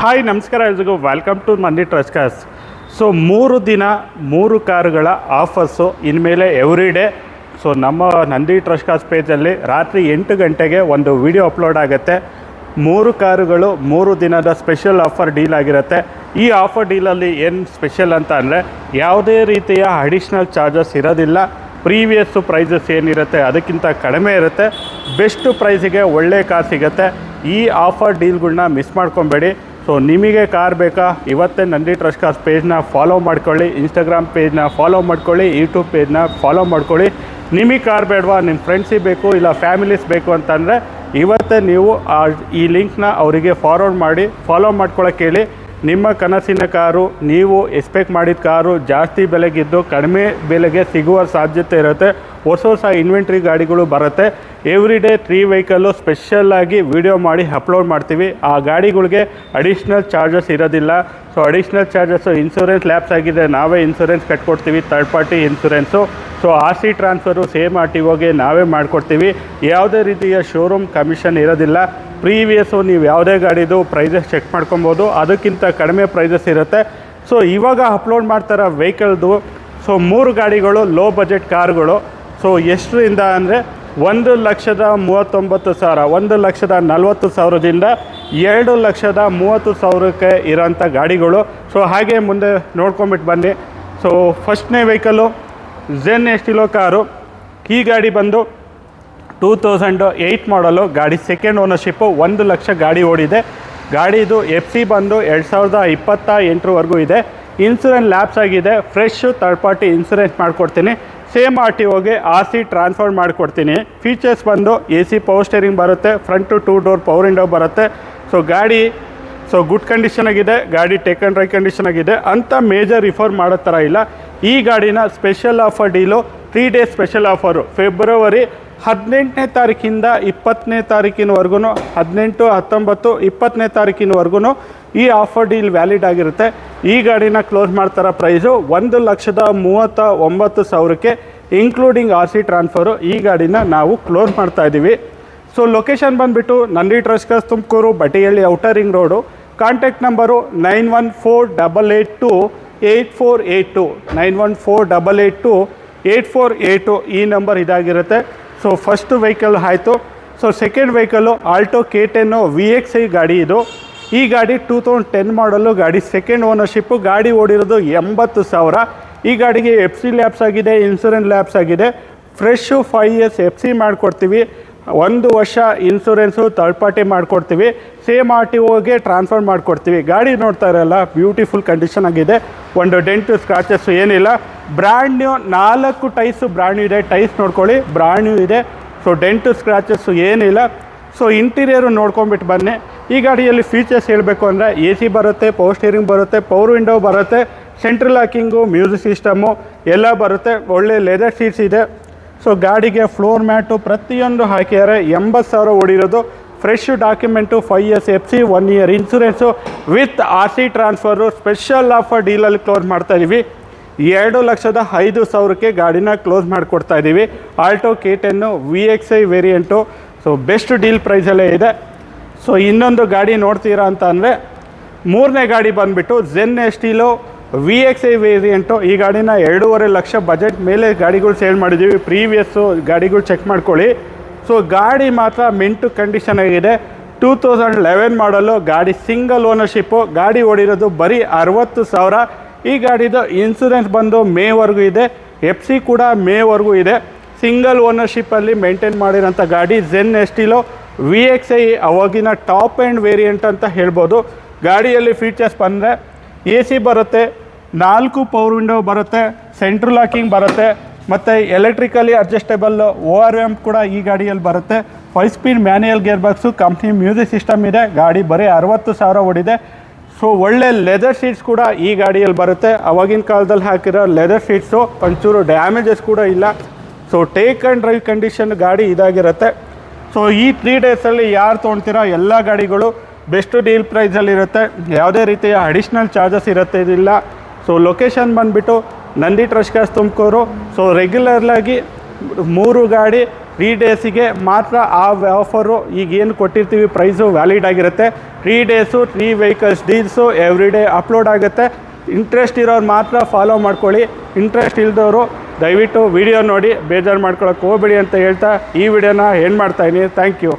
Hi ನಮಸ್ಕಾರ ಎಲ್ರಿಗೂ welcome to Nandi trust cars. So 3 ದಿನ 3 ಕಾರುಗಳ ಆಫರ್ಸು ಇನ್ಮೇಲೆ ಎವ್ರಿ ಡೇ. ಸೊ ನಮ್ಮ ನಂದಿ ಟ್ರಸ್ಟ್ ಕಾರ್ಸ್ ಪೇಜಲ್ಲಿ ರಾತ್ರಿ 8 ಗಂಟೆಗೆ ಒಂದು ವಿಡಿಯೋ ಅಪ್ಲೋಡ್ ಆಗುತ್ತೆ. 3 ಕಾರುಗಳು 3 ದಿನದ ಸ್ಪೆಷಲ್ ಆಫರ್ ಡೀಲ್ ಆಗಿರುತ್ತೆ. ಈ ಆಫರ್ ಡೀಲಲ್ಲಿ ಏನು ಸ್ಪೆಷಲ್ ಅಂತ ಅಂದರೆ ಯಾವುದೇ ರೀತಿಯ ಅಡಿಷ್ನಲ್ ಚಾರ್ಜಸ್ ಇರೋದಿಲ್ಲ. ಪ್ರೀವಿಯಸ್ಸು ಪ್ರೈಸಸ್ ಏನಿರುತ್ತೆ ಅದಕ್ಕಿಂತ ಕಡಿಮೆ ಇರುತ್ತೆ. ಬೆಸ್ಟ್ ಪ್ರೈಸಿಗೆ ಒಳ್ಳೆ ಕಾರ್ ಸಿಗುತ್ತೆ. ಈ ಆಫರ್ ಡೀಲ್ಗಳನ್ನ ಮಿಸ್ ಮಾಡ್ಕೊಬೇಡಿ. ಸೊ ನಿಮಗೆ ಕಾರ್ ಬೇಕಾ, ಇವತ್ತೇ ನಂದಿ ಟ್ರಸ್ಟ್ ಕಾರ್ಸ್ ಪೇಜ್ನ ಫಾಲೋ ಮಾಡ್ಕೊಳ್ಳಿ, ಇನ್ಸ್ಟಾಗ್ರಾಮ್ ಪೇಜ್ನ ಫಾಲೋ ಮಾಡ್ಕೊಳ್ಳಿ, ಯೂಟ್ಯೂಬ್ ಪೇಜ್ನ ಫಾಲೋ ಮಾಡ್ಕೊಳ್ಳಿ. ನಿಮಗೆ ಕಾರ್ ಬೇಡವಾ, ನಿಮ್ಮ ಫ್ರೆಂಡ್ಸಿಗೆ ಬೇಕು ಇಲ್ಲ ಫ್ಯಾಮಿಲೀಸ್ ಬೇಕು ಅಂತಂದರೆ ಇವತ್ತೇ ನೀವು ಈ ಲಿಂಕ್ನ ಅವರಿಗೆ ಫಾರ್ವರ್ಡ್ ಮಾಡಿ ಫಾಲೋ ಮಾಡ್ಕೊಳ್ಳೋಕೆ ಹೇಳಿ. ನಿಮ್ಮ ಕನಸಿನ ಕಾರು, ನೀವು ಎಕ್ಸ್ಪೆಕ್ಟ್ ಮಾಡಿದ ಕಾರು ಜಾಸ್ತಿ ಬೆಲೆಗಿದ್ದು ಕಡಿಮೆ ಬೆಲೆಗೆ ಸಿಗುವ ಸಾಧ್ಯತೆ ಇರುತ್ತೆ. ಹೊಸ ಇನ್ವೆಂಟ್ರಿ ಗಾಡಿಗಳು ಬರುತ್ತೆ. ಎವ್ರಿ ಡೇ 3 ವೆಹಿಕಲ್ಲು ಸ್ಪೆಷಲ್ಲಾಗಿ ವಿಡಿಯೋ ಮಾಡಿ ಅಪ್ಲೋಡ್ ಮಾಡ್ತೀವಿ. ಆ ಗಾಡಿಗಳಿಗೆ ಅಡಿಷ್ನಲ್ ಚಾರ್ಜಸ್ ಇರೋದಿಲ್ಲ. So additional charges insurance lapse ಆಗಿದೆ, ನಾವೇ ಇನ್ಶೂರೆನ್ಸ್ ಕಟ್ಕೊಡ್ತೀವಿ, third party insurance. So RC transfer same RTOಗೆ ನಾವೇ ಮಾಡಿಕೊಡ್ತೀವಿ. ಯಾವುದೇ ರೀತಿಯ ಶೋರೂಮ್ ಕಮಿಷನ್ ಇರೋದಿಲ್ಲ. ಪ್ರೀವಿಯಸ್ಸು ನೀವು ಯಾವುದೇ ಗಾಡಿದು ಪ್ರೈಸಸ್ ಚೆಕ್ ಮಾಡ್ಕೊಬೋದು, ಅದಕ್ಕಿಂತ ಕಡಿಮೆ ಪ್ರೈಸಸ್ ಇರುತ್ತೆ. ಸೊ ಇವಾಗ ಅಪ್ಲೋಡ್ ಮಾಡ್ತಾರೋ ವೆಹಿಕಲ್ದು 3 ಗಾಡಿಗಳು ಲೋ ಬಜೆಟ್ ಕಾರುಗಳು. ಸೊ ಎಷ್ಟರಿಂದ ಅಂದರೆ 1,39,000, 1,40,000ದಿಂದ 2,30,000ಕ್ಕೆ ಇರೋಂಥ ಗಾಡಿಗಳು. ಸೊ ಹಾಗೆ ಮುಂದೆ ನೋಡ್ಕೊಂಬಿಟ್ಟು ಬನ್ನಿ. ಸೊ ಫಸ್ಟ್ನೇ ವೆಹಿಕಲ್ಲು ಝೆನ್ ಎಸ್ಟಿಲೋ ಕಾರು. ಈ ಗಾಡಿ ಬಂದು 2008 ಮಾಡಲು, ಗಾಡಿ ಸೆಕೆಂಡ್ ಓನರ್ಶಿಪ್ಪು, 1 ಲಕ್ಷ ಗಾಡಿ ಓಡಿದೆ. ಗಾಡಿದು FC ಬಂದು 2028ವರೆಗೂ ಇದೆ. ಇನ್ಸೂರೆನ್ಸ್ ಲ್ಯಾಪ್ಸ್ ಆಗಿದೆ. ಫ್ರೆಶ್ ಥರ್ಡ್ ಪಾರ್ಟಿ ಇನ್ಸೂರೆನ್ಸ್ ಮಾಡಿಕೊಡ್ತೀನಿ. ಸೇಮ್ RTOಗೆ RC ಟ್ರಾನ್ಸ್ಫರ್ ಮಾಡಿಕೊಡ್ತೀನಿ. ಫೀಚರ್ಸ್ ಬಂದು AC ಪವರ್ ಸ್ಟೇರಿಂಗ್ ಬರುತ್ತೆ, front to 2 door power window ಬರುತ್ತೆ. ಸೊ ಗಾಡಿ ಗುಡ್ ಕಂಡೀಷನ್ ಆಗಿದೆ. ಗಾಡಿ ಟೇಕ್ ಆ್ಯಂಡ್ ಡ್ರೈವ್ ಕಂಡೀಷನ್ ಆಗಿದೆ ಅಂತ ಮೇಜರ್ ರಿಫರ್ ಮಾಡೋ ಥರ ಇಲ್ಲ. ಈ ಗಾಡಿನ special offer deal 3 days special offer February 18ನೇ ತಾರೀಕಿಂದ 20ನೇ ತಾರೀಕಿನವರೆಗೂ, 18, 19, 20ನೇ ತಾರೀಕಿನವರೆಗೂ ಈ ಆಫರ್ ಡೀಲ್ ವ್ಯಾಲಿಡ್ ಆಗಿರುತ್ತೆ. ಈ ಗಾಡಿನ ಕ್ಲೋಸ್ ಮಾಡ್ತಾರ ಪ್ರೈಸು 1,39,000ಕ್ಕೆ ಇನ್ಕ್ಲೂಡಿಂಗ್ RC ಟ್ರಾನ್ಸ್ಫರು. ಈ ಗಾಡಿನ ನಾವು ಕ್ಲೋಸ್ ಮಾಡ್ತಾಯಿದ್ದೀವಿ. ಸೊ ಲೊಕೇಶನ್ ಬಂದುಬಿಟ್ಟು Nandi trust cars, Tumakuru, Batihalli, outer ring road. Contact number 9148828482, 9148828482. ಈ ನಂಬರ್ ಇದಾಗಿರುತ್ತೆ. ಸೊ ಫಸ್ಟು ವೆಹಿಕಲ್ ಆಯಿತು. So second vehicle Alto K10 VXI ಗಾಡಿ. ಇದು ಈ ಗಾಡಿ 2010 ಮಾಡಲು ಗಾಡಿ, ಸೆಕೆಂಡ್ ಓನರ್ಶಿಪ್ಪು. ಗಾಡಿ ಓಡಿರೋದು 80,000. ಈ ಗಾಡಿಗೆ FC ಲ್ಯಾಪ್ಸ್ ಆಗಿದೆ, ಇನ್ಶೂರೆನ್ಸ್ ಲ್ಯಾಪ್ಸ್ ಆಗಿದೆ. ಫ್ರೆಶ್ಶು 5 years FC ಮಾಡಿಕೊಡ್ತೀವಿ. 1 ವರ್ಷ ಇನ್ಶೂರೆನ್ಸು ಥರ್ಡ್ ಪಾರ್ಟಿ ಮಾಡಿಕೊಡ್ತೀವಿ. ಸೇಮ್ RTOಗೆ ಟ್ರಾನ್ಸ್ಫರ್ ಮಾಡಿಕೊಡ್ತೀವಿ. ಗಾಡಿ ನೋಡ್ತಾ ಇರಲ್ಲ, ಬ್ಯೂಟಿಫುಲ್ ಕಂಡೀಷನ್ ಆಗಿದೆ. ಒಂದು ಡೆಂಟು ಸ್ಕ್ರಾಚಸ್ಸು ಏನಿಲ್ಲ. Brand new 4 tyres brand new ಇದೆ. ಟೈರ್ಸ್ ನೋಡ್ಕೊಳ್ಳಿ, ಬ್ರ್ಯಾಂಡ್ ನ್ಯೂ ಇದೆ. ಸೊ ಡೆಂಟು ಸ್ಕ್ರಾಚಸ್ಸು ಏನಿಲ್ಲ. ಸೊ ಇಂಟೀರಿಯರು ನೋಡ್ಕೊಂಬಿಟ್ಟು ಬನ್ನಿ. ಈ ಗಾಡಿಯಲ್ಲಿ ಫೀಚರ್ಸ್ ಹೇಳಬೇಕು ಅಂದರೆ AC ಬರುತ್ತೆ, ಪವರ್ ಸ್ಟೇರಿಂಗ್ ಬರುತ್ತೆ, ಪವರ್ ವಿಂಡೋ ಬರುತ್ತೆ, ಸೆಂಟ್ರಲ್ ಲಾಕಿಂಗು, ಮ್ಯೂಸಿಕ್ ಸಿಸ್ಟಮು ಎಲ್ಲ ಬರುತ್ತೆ. ಒಳ್ಳೆ ಲೆದರ್ ಸೀಟ್ಸ್ ಇದೆ. ಸೊ ಗಾಡಿಗೆ ಫ್ಲೋರ್ ಮ್ಯಾಟು ಪ್ರತಿಯೊಂದು ಹಾಕಿದ್ದಾರೆ. 80,000 ಓಡಿರೋದು. Fresh document, 5 years FC, 1 year insurance with RC transfer. Special offer ಡೀಲಲ್ಲಿ ಕ್ಲೋಸ್ ಮಾಡ್ತಾಯಿದ್ದೀವಿ. 2,05,000ಕ್ಕೆ ಗಾಡಿನ ಕ್ಲೋಸ್ ಮಾಡಿಕೊಡ್ತಾ ಇದ್ದೀವಿ. Alto K10 VXI variant. So best deal ಪ್ರೈಸಲ್ಲೇ ಇದೆ. ಸೊ ಇನ್ನೊಂದು ಗಾಡಿ ನೋಡ್ತೀರಾ ಅಂತ ಅಂದರೆ 3ನೇ ಗಾಡಿ ಬಂದುಬಿಟ್ಟು ಝೆನ್ ಎಸ್ಟಿಲೋ VXI ವೇರಿಯಂಟು. ಈ ಗಾಡಿನ 2.5 ಲಕ್ಷ ಬಜೆಟ್ ಮೇಲೆ ಗಾಡಿಗಳು ಸೇಲ್ ಮಾಡಿದ್ದೀವಿ. ಪ್ರೀವಿಯಸ್ಸು ಗಾಡಿಗಳು ಚೆಕ್ ಮಾಡ್ಕೊಳ್ಳಿ. ಸೊ ಗಾಡಿ ಮಾತ್ರ ಮಿಂಟು ಕಂಡೀಷನ್ ಆಗಿದೆ. 2011 ಮಾಡಲು ಗಾಡಿ, ಸಿಂಗಲ್ ಓನರ್ಶಿಪ್ಪು. ಗಾಡಿ ಓಡಿರೋದು ಬರೀ 60,000. ಈ ಗಾಡಿದು ಇನ್ಶೂರೆನ್ಸ್ ಬಂದು ಮೇವರೆಗೂ ಇದೆ. FC ಕೂಡ ಮೇವರೆಗೂ ಇದೆ. ಸಿಂಗಲ್ ಓನರ್ಶಿಪ್ಪಲ್ಲಿ ಮೇಂಟೈನ್ ಮಾಡಿರೋಂಥ ಗಾಡಿ ಝೆನ್ ಎಸ್ಟಿಲೋ VXI. ಅವಾಗಿನ ಟಾಪ್ ಆ್ಯಂಡ್ ವೇರಿಯಂಟ್ ಅಂತ ಹೇಳ್ಬೋದು. ಗಾಡಿಯಲ್ಲಿ ಫೀಚರ್ಸ್ ಬಂದರೆ AC ಬರುತ್ತೆ, 4 ಪವರ್ ವಿಂಡೋ ಬರುತ್ತೆ, ಸೆಂಟ್ರಲ್ ಲಾಕಿಂಗ್ ಬರುತ್ತೆ, ಮತ್ತು ಎಲೆಕ್ಟ್ರಿಕಲಿ ಅಡ್ಜಸ್ಟೇಬಲ್ ORM ಕೂಡ ಈ ಗಾಡಿಯಲ್ಲಿ ಬರುತ್ತೆ. 5 speed manual gear box, company music system ಇದೆ. ಗಾಡಿ ಬರೀ 60,000 ಓಡಿದೆ. ಸೊ ಒಳ್ಳೆ ಲೆದರ್ ಸೀಟ್ಸ್ ಕೂಡ ಈ ಗಾಡಿಯಲ್ಲಿ ಬರುತ್ತೆ. ಅವಾಗಿನ ಕಾಲದಲ್ಲಿ ಹಾಕಿರೋ ಲೆದರ್ ಸೀಟ್ಸು, ಒಂಚೂರು ಡ್ಯಾಮೇಜಸ್ ಕೂಡ ಇಲ್ಲ. So take and drive condition ಗಾಡಿ ಇದಾಗಿರುತ್ತೆ. ಸೊ ಈ 3 ಡೇಸಲ್ಲಿ ಯಾರು ತೊಗೊಳ್ತೀರೋ ಎಲ್ಲ ಗಾಡಿಗಳು ಬೆಸ್ಟ್ ಡೀಲ್ ಪ್ರೈಸಲ್ಲಿರುತ್ತೆ. ಯಾವುದೇ ರೀತಿಯ ಅಡಿಷ್ನಲ್ ಚಾರ್ಜಸ್ ಇರೋದಿಲ್ಲ. ಸೊ ಲೊಕೇಶನ್ ಬಂದುಬಿಟ್ಟು Nandi trust cars, Tumakuru. So ರೆಗ್ಯುಲರ್ಲಾಗಿ 3 ಗಾಡಿ 3 ಡೇಸಿಗೆ ಮಾತ್ರ ಆ ಆಫರು ಈಗೇನು ಕೊಟ್ಟಿರ್ತೀವಿ ಪ್ರೈಸು ವ್ಯಾಲಿಡ್ ಆಗಿರುತ್ತೆ. 3 days 3 vehicles deals every day upload ಆಗುತ್ತೆ. ಇಂಟ್ರೆಸ್ಟ್ ಇರೋರು ಮಾತ್ರ ಫಾಲೋ ಮಾಡ್ಕೊಳ್ಳಿ. ಇಂಟ್ರೆಸ್ಟ್ ಇಲ್ದವರು ದಯವಿಟ್ಟು ವಿಡಿಯೋ ನೋಡಿ ಬೇಜಾರು ಮಾಡ್ಕೊಳಕ್ಕೆ ಹೋಗ್ಬೇಡಿ ಅಂತ ಹೇಳ್ತಾ ಈ ವಿಡಿಯೋನ ಎಂಡ್ ಮಾಡ್ತಾಯಿದ್ದೀನಿ. Thank you.